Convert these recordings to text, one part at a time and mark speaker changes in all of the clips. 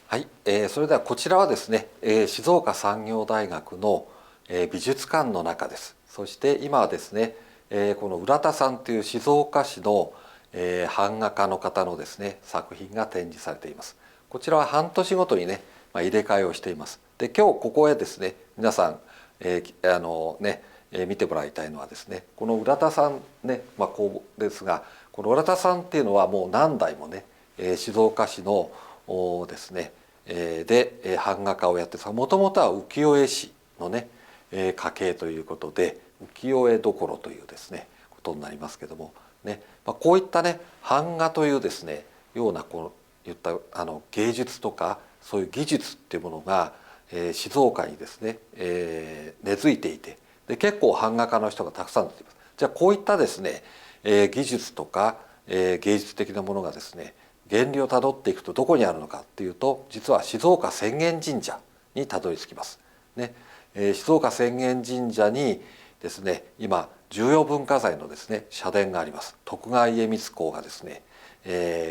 Speaker 1: はい、それではこちらはですね、静岡産業大学の、美術館の中です。そして今はですね、この浦田さんという静岡市の、版画家の方のですね作品が展示されています。こちらは半年ごとにね、入れ替えをしています。で今日ここへですね皆さん、見てもらいたいのはですね、この浦田さんね、こうですが、この浦田さんっていうのはもう何代もね、静岡市のですねで版画家をやってもともとは浮世絵師のね家系ということで浮世絵どころというですねことになりますけどもね、こういったね版画というですねようなこういった芸術とかそういう技術っていうものが、静岡にですね、根付いていて、で結構版画家の人がたくさん出ています。じゃあこういったですね、技術とか、芸術的なものがですね原理をたどっていくとどこにあるのかっていうと、実は静岡浅間神社にたどり着きます。ね、静岡浅間神社にですね今重要文化財のですね社殿があります。徳川家光公がですね、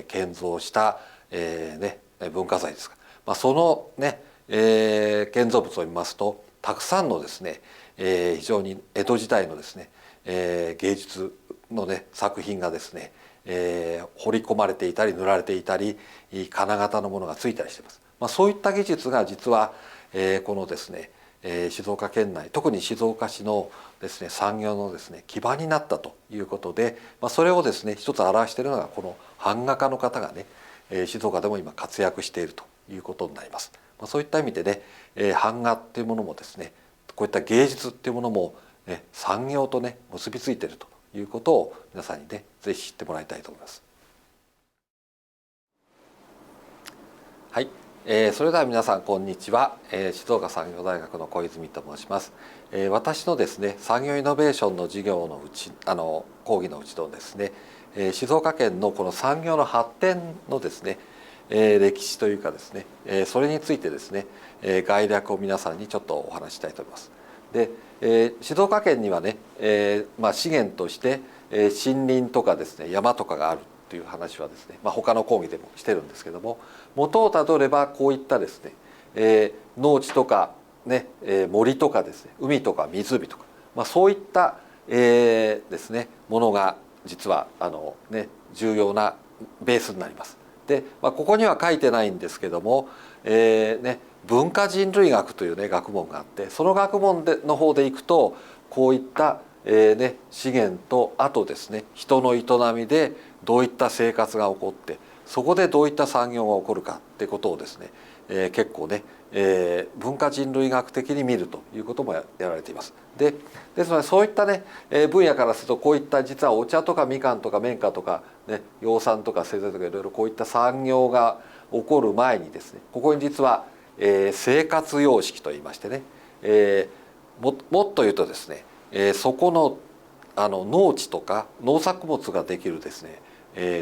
Speaker 1: 建造した、文化財ですが、そのね、建造物を見ますとたくさんのですね、非常に江戸時代のですね、芸術のね作品がですね彫り込まれていたり塗られていたり金型のものがついたりしています。そういった技術が実は、このですね、静岡県内特に静岡市のですね産業のですね基盤になったということで、それをですね一つ表しているのがこの版画家の方がね、静岡でも今活躍しているということになります。そういった意味でね、版画っていうものもですねこういった芸術っていうものも、ね、産業とね結びついているということを皆さんにねぜひ知ってもらいたいと思います。はい、それでは皆さんこんにちは、静岡産業大学の小泉と申します。私のですね産業イノベーションの授業のうち講義のうちのですね、静岡県のこの産業の発展のですね、歴史というかですね、それについてですね、概略を皆さんにちょっとお話ししたいと思います。で、静岡県にはね、資源として、森林とかですね山とかがあるという話はですね、他の講義でもしてるんですけども、元をたどればこういったですね、農地とかね、森とかですね海とか湖とか、そういった、ですねものが実は重要なベースになります。で、ここには書いてないんですけども、文化人類学というね学問があって、その学問の方でいくとこういった、資源とあとですね人の営みでどういった生活が起こって、そこでどういった産業が起こるかってことをですね、結構ね、文化人類学的に見るということもやられています。ですのでそういったね、分野からするとこういった実はお茶とかみかんとか綿花とか、ね、養蚕とか製材とかいろいろこういった産業が起こる前にですね、ここに実は、生活様式といいましてね、もっと言うとですね、そこの農地とか農作物ができるですね、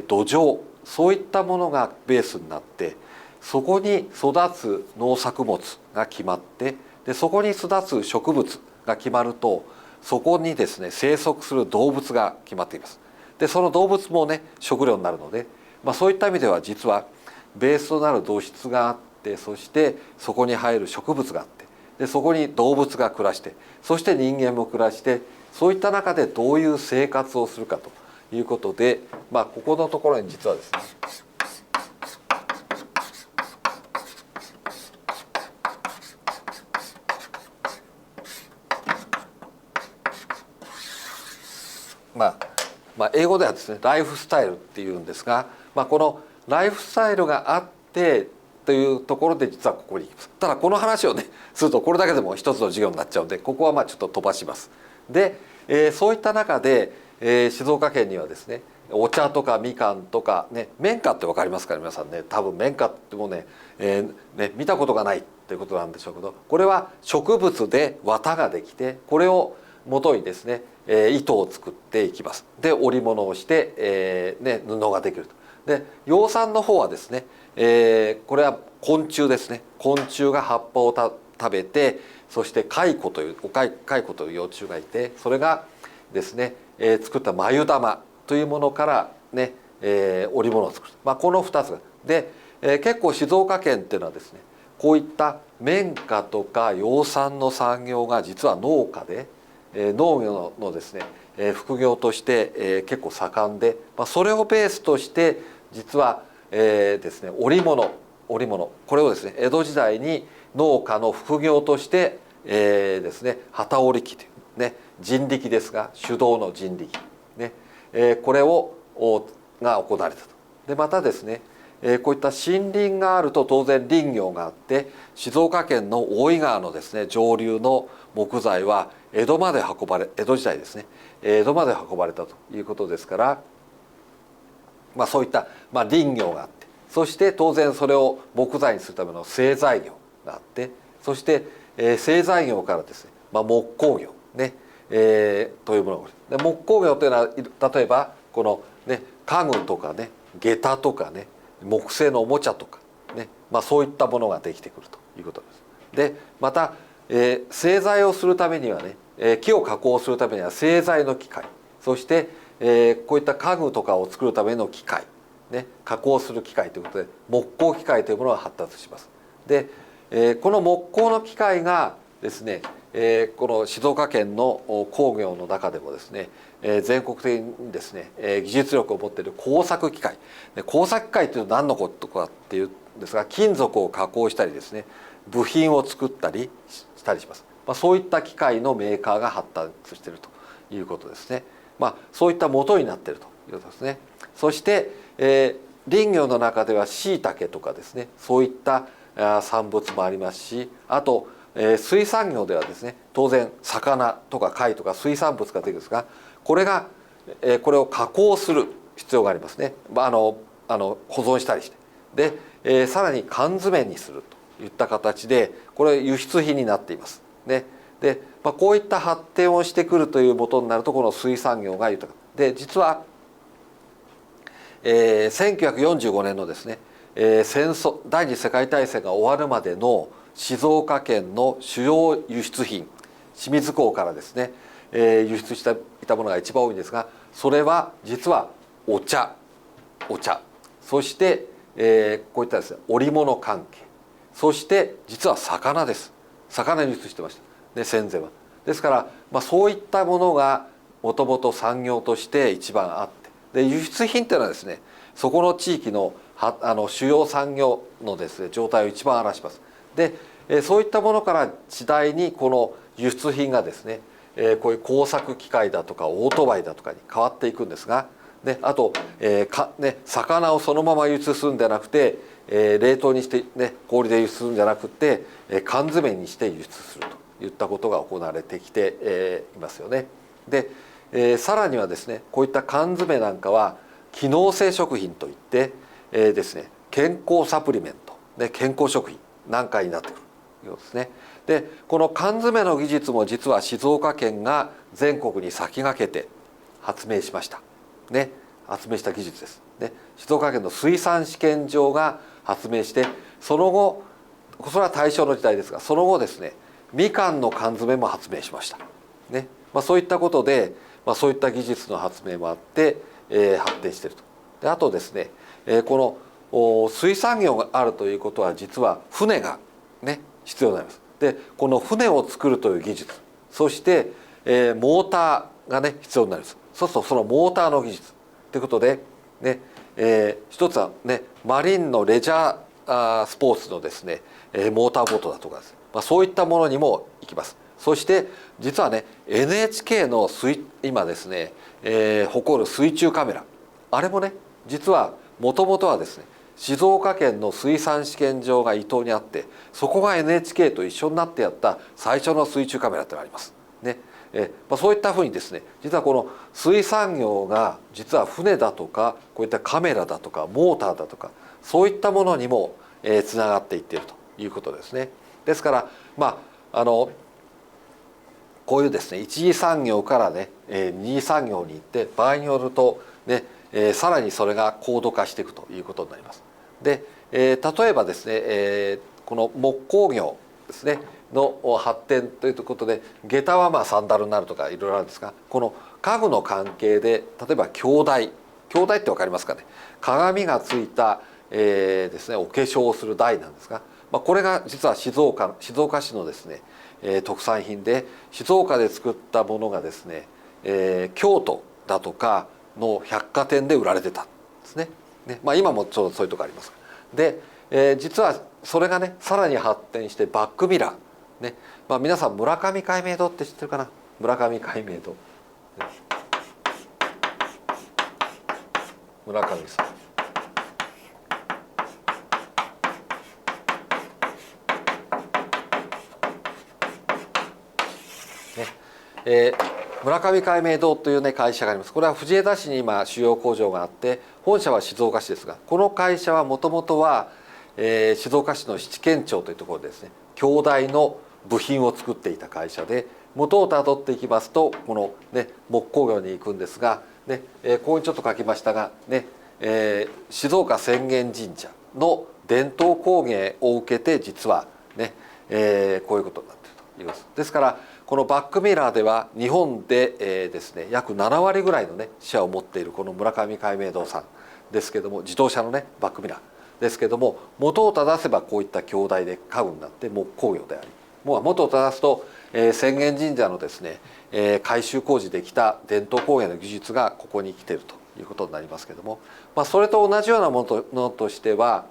Speaker 1: 土壌、そういったものがベースになって、そこに育つ農作物が決まって、でそこに育つ植物が決まると、そこにですね生息する動物が決まっています。でその動物もね食料になるので、そういった意味では実はベースとなる土質があって、そしてそこに生える植物があって、でそこに動物が暮らして、そして人間も暮らして、そういった中でどういう生活をするかということで、ここのところに実はですね英語ではですねライフスタイルっていうんですが、このライフスタイルがあってというところで実はここに行きます。ただこの話をねするとこれだけでも一つの授業になっちゃうので、ここはちょっと飛ばします。で、そういった中で、静岡県にはですねお茶とかみかんとかね、綿花って分かりますか皆さんね。多分綿花ってもうね、見たことがないということなんでしょうけど、これは植物で綿ができて、これを元にですね糸を作っていきます。で織物をして、布ができると。で養蚕の方はですね、これは昆虫ですね。昆虫が葉っぱを食べて、そして蚕という幼虫がいて、それがですね、作った繭玉というものからね、織物を作る。この2つで、結構静岡県っていうのはですね、こういった綿花とか養蚕の産業が実は農家で、農業のですね、副業として、結構盛んで、それをベースとして実は、ですね、織物これをですね、江戸時代に農家の副業として、ですね、機織り機というね、人力ですが手動の人力ね、これが行われたと。でまたですね、こういった森林があると当然林業があって、静岡県の大井川のですね上流の木材は江戸時代ですね、江戸まで運ばれたということですから、そういった、林業があって、そして当然それを木材にするための製材業があって、そして、製材業からですね、木工業ね、というものがある。で木工業というのは例えばこのね家具とかね下駄とかね木製のおもちゃとかね、そういったものができてくるということです。でまた、製材をするためにはね、木を加工するためには製材の機械、そして、こういった家具とかを作るための機械、ね、加工する機械ということで木工機械というものが発達します。で、この木工の機械がですね、この静岡県の工業の中でもですね、全国的にですね、技術力を持っている工作機械、工作機械というと何のことかっていうんですが、金属を加工したりですね、部品を作ったりしたりします。そういった機械のメーカーが発達しているということですね。そういった元になっているということですね。そして、林業の中では椎茸とかですね、そういった産物もありますし、あと水産業ではですね、当然魚とか貝とか水産物が出るんですが、これを加工する必要がありますね。保存したりして、で、さらに缶詰にするといった形でこれ輸出品になっていますね。で、こういった発展をしてくるということになると、この水産業が豊かで、実は、1945年のですね、第二次世界大戦が終わるまでの静岡県の主要輸出品、清水港からですね、輸出していたものが一番多いんですが、それは実はお茶、そして、こういったですね織物関係、そして実は魚です。魚に輸出してましたで、戦前は。ですから、そういったものがもともと産業として一番あって、で輸出品っていうのはですね、そこの地域の主要産業のですね状態を一番表します。でそういったものから次第にこの輸出品がですね、こういう工作機械だとかオートバイだとかに変わっていくんですが、あと、魚をそのまま輸出するんじゃなくて、冷凍にして、氷で輸出するんじゃなくて、缶詰にして輸出するといったことが行われてきて、いますよね。で、さらにはですね、こういった缶詰なんかは機能性食品といって、ですね、健康サプリメント、健康食品なんかになってくるようですね。でこの缶詰の技術も実は静岡県が全国に先駆けて発明しましたね。発明した技術です。で静岡県の水産試験場が発明して、その後、それは大正の時代ですが、その後ですね、みかんの缶詰も発明しましたね。そういったことで、そういった技術の発明もあって、発展していると。であとですね、この水産業があるということは、実は船がね必要になります。でこの船を作るという技術、そして、モーターがね必要になります。そうするとそのモーターの技術ということでね、一つはねマリンのレジャースポーツのですね、モーターボートだとかです、そういったものにも行きます。そして実はね NHK の今ですね、誇る水中カメラ、あれもね実はもともとはですね静岡県の水産試験場が伊東にあって、そこが NHK と一緒になってやった最初の水中カメラってのがありますね。そういったふうにですね、実はこの水産業が実は船だとかこういったカメラだとかモーターだとか、そういったものにもつながっていっているということですね。ですからこういうですね一次産業からね二次産業に行って、場合によるとねさらにそれが高度化していくということになります。で、例えばですね、この木工業ですねの発展ということで、下駄はサンダルになるとかいろいろあるんですが、この家具の関係で例えば鏡台って分かりますかね。鏡がついた、ですねお化粧をする台なんですが、これが実は静岡市のですね、特産品で静岡で作ったものがですね、京都だとかの百貨店で売られてたんですね。今もちょうどそういうとこあります。で、実はそれがねさらに発展してバックミラーね、皆さん村上海明堂って知ってるかな。村上海明堂、村上さん、村上海明堂という、ね、会社があります。これは藤枝市に今主要工場があって本社は静岡市ですが、この会社はもともとは、静岡市の七軒町というところでですね京大の部品を作っていた会社で、元をたどっていきますとこの、ね、木工業に行くんですが、ねここにちょっと書きましたが、ね静岡浅間神社の伝統工芸を受けて実は、ねこういうことになっているということです。ですからこのバックミラーでは日本で、ですね約7割ぐらいのねシェアを持っているこの村上海明堂さんですけども、自動車のねバックミラーですけども、元を正せばこういった京大で家具になって木工業であり、もう元を正すと、浅間神社のですね、改修工事できた伝統工芸の技術がここに来ているということになりますけども、それと同じようなものとしては、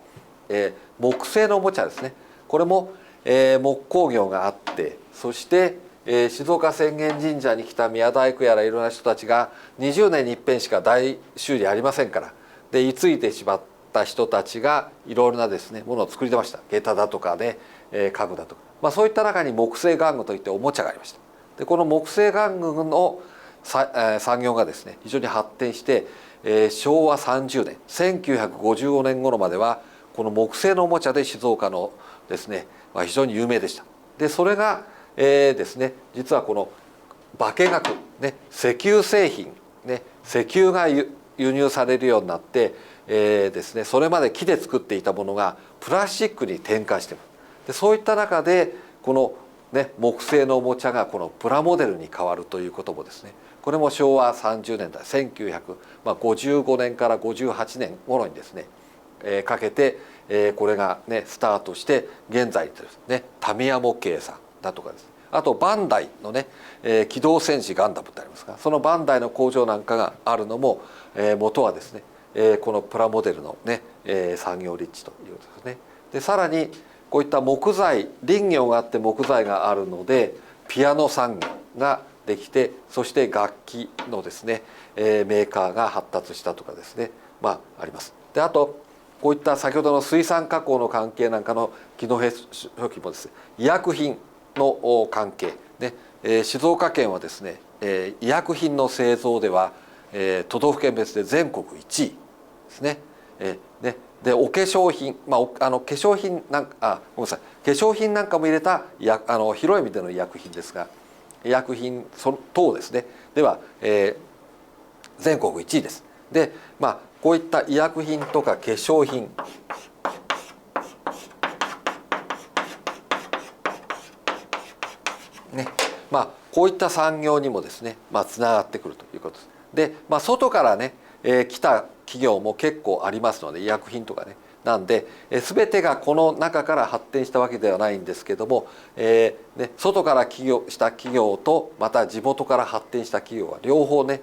Speaker 1: 木製のおもちゃですね。これも、木工業があって、そして静岡浅間神社に来た宮大工やらいろんな人たちが20年に一遍しか大修理ありませんから、で居ついてしまった人たちがいろいろなですねものを作り出ました。下駄だとかね、家具だとか、そういった中に木製玩具といっておもちゃがありました。でこの木製玩具の産業がですね非常に発展して、昭和30年1955年頃まではこの木製のおもちゃで静岡のですね、非常に有名でした。でそれがですね、実はこの化学、ね、石油製品、ね、石油が輸入されるようになって、ですね、それまで木で作っていたものがプラスチックに転換している。でそういった中でこの、ね、木製のおもちゃがこのプラモデルに変わるということもですね、これも昭和30年代1955年から58年頃にですね、かけて、これがねスタートして現在ですねタミヤ模型さんだとかですね、あとバンダイのね、機動戦士ガンダムってありますが、そのバンダイの工場なんかがあるのも、元はですね、このプラモデルのね、産業立地ということですね。でさらにこういった木材、林業があって木材があるのでピアノ産業ができて、そして楽器のですね、メーカーが発達したとかですね、あります。であとこういった先ほどの水産加工の関係なんかの機能初期もですね、医薬品の関係ね、静岡県はですね、医薬品の製造では、都道府県別で全国1位ですね。でお化粧品、化粧品なんかごめんなさい、化粧品なんかも入れた広い意味での医薬品ですが、医薬品等ですねでは、全国1位です。でこういった医薬品とか化粧品、ね、こういった産業にもですね、つながってくるということです。で、外からね、来た企業も結構ありますので、医薬品とかね、なんで全てがこの中から発展したわけではないんですけども、外からした企業とまた地元から発展した企業は両方ね、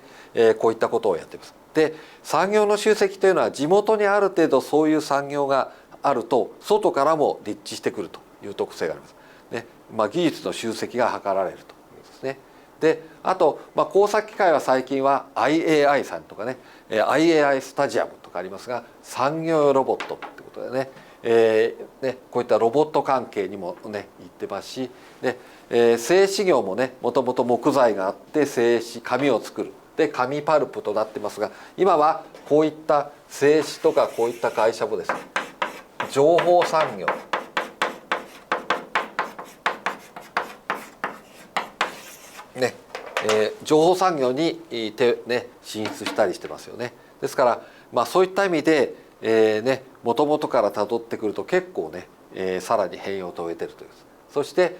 Speaker 1: こういったことをやっています。で産業の集積というのは地元にある程度そういう産業があると外からも立地してくるという特性があります。ね、技術の集積が図られるということですね。であと、工作機械は最近は IAI さんとかね、IAI スタジアムとかありますが、産業用ロボットってことでね、こういったロボット関係にもね行ってますし、製紙業もねもともと木材があって製紙紙を作るで紙パルプとなってますが、今はこういった製紙とかこういった会社もですね、情報産業ね、情報産業に進出したりしてますよね。ですから、そういった意味でもともとからたどってくると結構ね、さらに変容を遂げてるという。そして、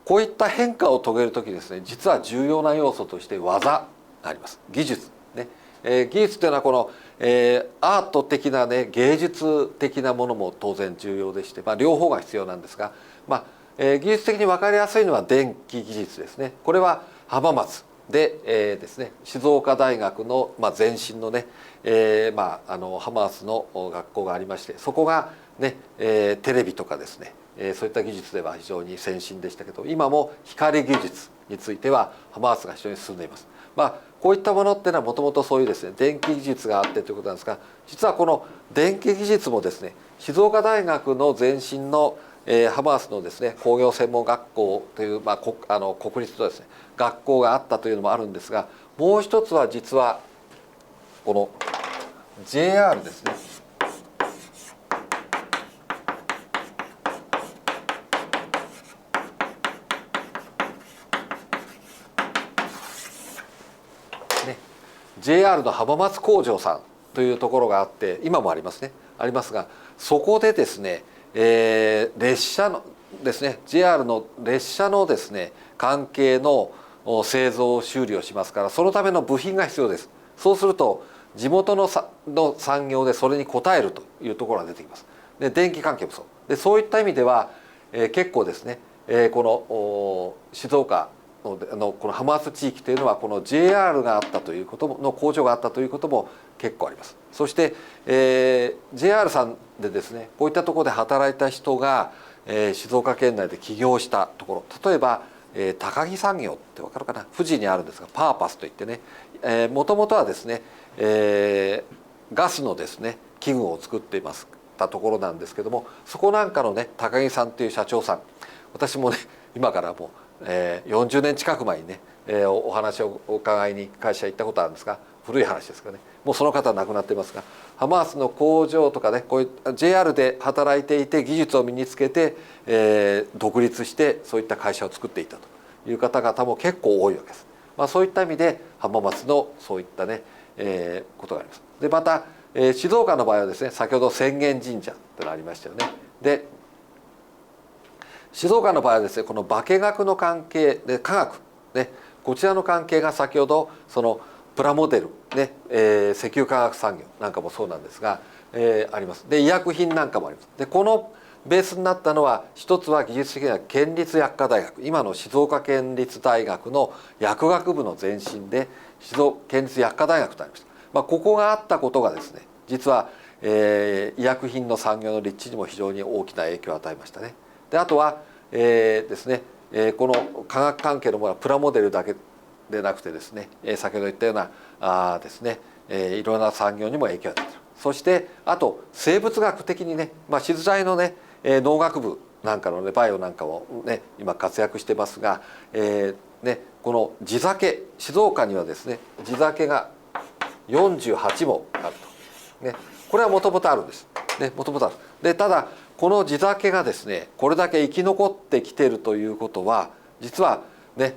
Speaker 1: こういった変化を遂げる時ですね、実は重要な要素として技があります。技術ね、技術というのはこの、アート的なね芸術的なものも当然重要でして、両方が必要なんですが、技術的に分かりやすいのは電気技術ですね。これは浜松で、ですね、静岡大学の、前身のね、浜松の学校がありまして、そこがね、テレビとかですね、そういった技術では非常に先進でしたけど、今も光技術については浜松が非常に進んでいます。こういったものっていうのはもともとそういうですね電気技術があってということなんですが、実はこの電気技術もですね静岡大学の前身の浜松のですね工業専門学校という、国立とですね学校があったというのもあるんですが、もう一つは実はこの JR ですね。JR の浜松工場さんというところがあって、今もありますね、ありますが、そこでですね、列車のですね JR の列車のですね関係の製造修理をしますから、そのための部品が必要です。そうすると地元の産業でそれに応えるというところが出てきます。で電気関係もそうで、そういった意味では、結構ですね、この静岡この浜松地域というのはこの JR があったということもの工場があったということも結構あります。そして、JR さんでですねこういったところで働いた人が、静岡県内で起業したところ、例えば、高木産業って分かるかな、富士にあるんですがパーパスといってね、もともとはですね、ガスのですね器具を作っていますたところなんですけども、そこなんかのね高木さんという社長さん、私もね今からもう40年近く前にね、お話を伺いに会社行ったことあるんですが、古い話ですからね、もうその方は亡くなっていますが、浜松の工場とかねこういう JR で働いていて技術を身につけて、独立してそういった会社を作っていたという方々も結構多いわけです。そういった意味で浜松のそういったね、ことがあります。でまた、静岡の場合はですね先ほど浅間神社というのがありましたよね。で静岡の場合はですねこの化学の関係で科学ね、こちらの関係が先ほどそのプラモデルね、石油化学産業なんかもそうなんですが、あります。で医薬品なんかもあります。でこのベースになったのは一つは技術的には県立薬科大学、今の静岡県立大学の薬学部の前身で静岡県立薬科大学とありました。ここがあったことがですね実は、医薬品の産業の立地にも非常に大きな影響を与えましたね。であとは、ですね、この科学関係のものはプラモデルだけでなくてですね、先ほど言ったようなですね、いろんな産業にも影響を与えている。そしてあと生物学的にね、静大のね農学部なんかのねバイオなんかもね今活躍してますが、この地酒、静岡にはですね地酒が48もあると、ね、これはもともとあるんです。もともとある。でただこの地酒がですねこれだけ生き残ってきているということは実はね、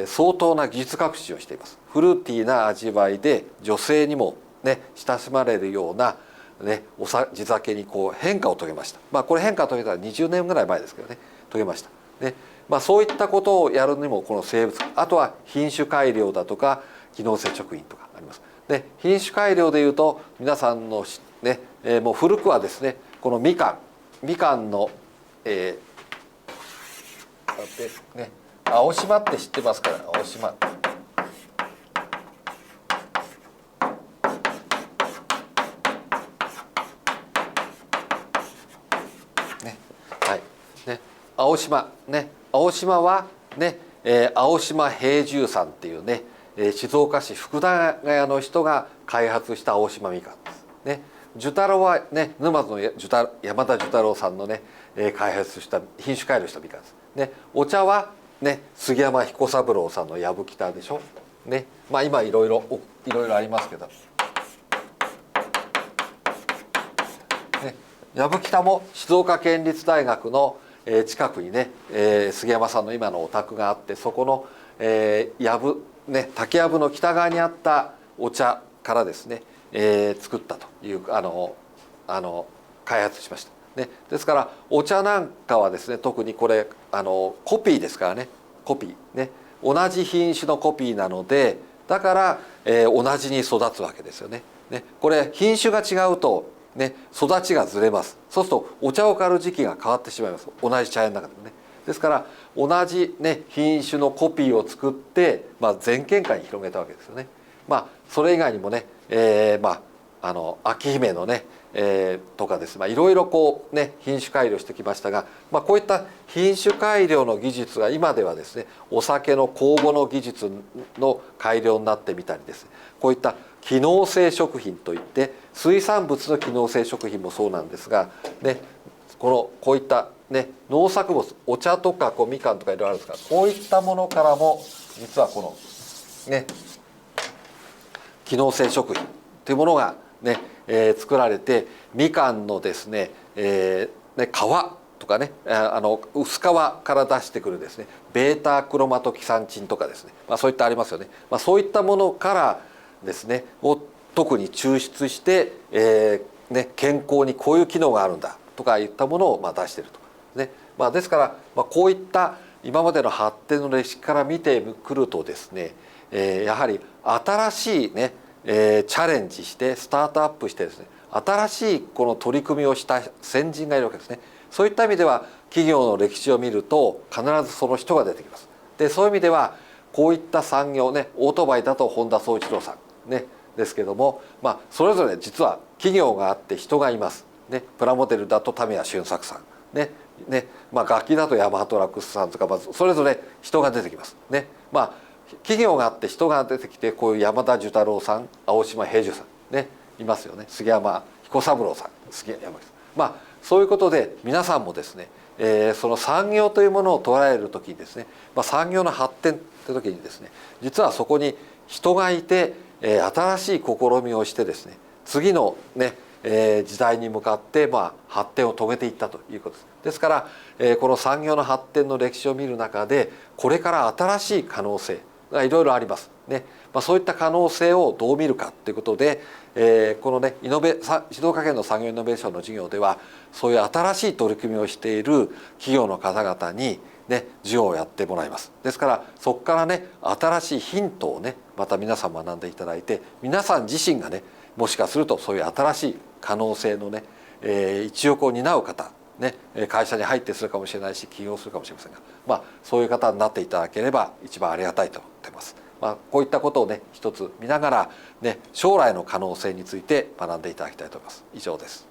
Speaker 1: 相当な技術革新をしています。フルーティーな味わいで女性にもね親しまれるようなね地酒にこう変化を遂げました。これ変化を遂げたら20年ぐらい前ですけどね遂げました。ね、そういったことをやるにもこの生物、あとは品種改良だとか機能接触品とかあります。で品種改良でいうと皆さんのね、もう古くはですねこのみかんの、ね青島って知ってますから、青島。ね、はい、ね、青島ね、青島はね、青島平重さんっていうね、静岡市福田ヶ谷の人が開発した青島みかんです。ね、寿太郎はね、沼津の山田寿太郎さんのね、開発した品種改良したみかんです。ね、お茶はね、杉山彦三郎さんのやぶきたでしょ。ね、今いろいろありますけど、ね、やぶきたも静岡県立大学の近くにね、杉山さんの今のお宅があって、そこの竹やぶの北側にあったお茶からですね、作ったという開発しました。ね、ですからお茶なんかはですね特にこれコピーですからね、コピーね、同じ品種のコピーなのでだから、同じに育つわけですよね。ね、これ品種が違うと、ね、育ちがずれます。そうするとお茶を刈る時期が変わってしまいます。同じ茶園の中でもね。ですから同じ、ね、品種のコピーを作って、全県下に広げたわけですよね。それ以外にもね、章姫のね、とかです、いろいろこうね品種改良してきましたが、こういった品種改良の技術が今ではですね、お酒の酵母の技術の改良になってみたりですね、こういった機能性食品といって水産物の機能性食品もそうなんですが、ね、こういったね農作物、お茶とかみかんとかいろいろあるんですが、こういったものからも実はこのね機能性食品というものがね、作られて、みかんのですね、皮とかね、薄皮から出してくるですねベータクロマトキサンチンとかですね、そういったありますよね、そういったものからですねを特に抽出して、健康にこういう機能があるんだとかいったものを出していると、ね、ですから、こういった今までの発展の歴史から見てくるとですね、やはり新しいねチャレンジしてスタートアップしてですね、新しいこの取り組みをした先人がいるわけですね。そういった意味では企業の歴史を見ると必ずその人が出てきます。でそういう意味ではこういった産業ね、オートバイだと本田宗一郎さんねですけども、それぞれ実は企業があって人がいます。ね、プラモデルだと田宮俊作さんね、楽器だとヤマハトラックスさんとか、それぞれ人が出てきますね。企業があって人が出てきて、こういう山田寿太郎さん、青島平樹さんねいますよね。杉山彦三郎さん、杉山さん、そういうことで皆さんもですね、その産業というものを捉える時にですね、産業の発展って時にですね、実はそこに人がいて、新しい試みをしてですね、次のね時代に向かって発展を遂げていったということです。ですから、この産業の発展の歴史を見る中で、これから新しい可能性がいろいろありますね。そういった可能性をどう見るかということで、このね静岡県の産業イノベーションの事業では、そういう新しい取り組みをしている企業の方々にね授業をやってもらいます。ですからそこからね新しいヒントをねまた皆さん学んでいただいて、皆さん自身がねもしかするとそういう新しい可能性のね、一翼を担う方ね、会社に入ってするかもしれないし起業するかもしれませんが、そういう方になっていただければ一番ありがたいと思っています。こういったことをね一つ見ながらね、将来の可能性について学んでいただきたいと思います。以上です。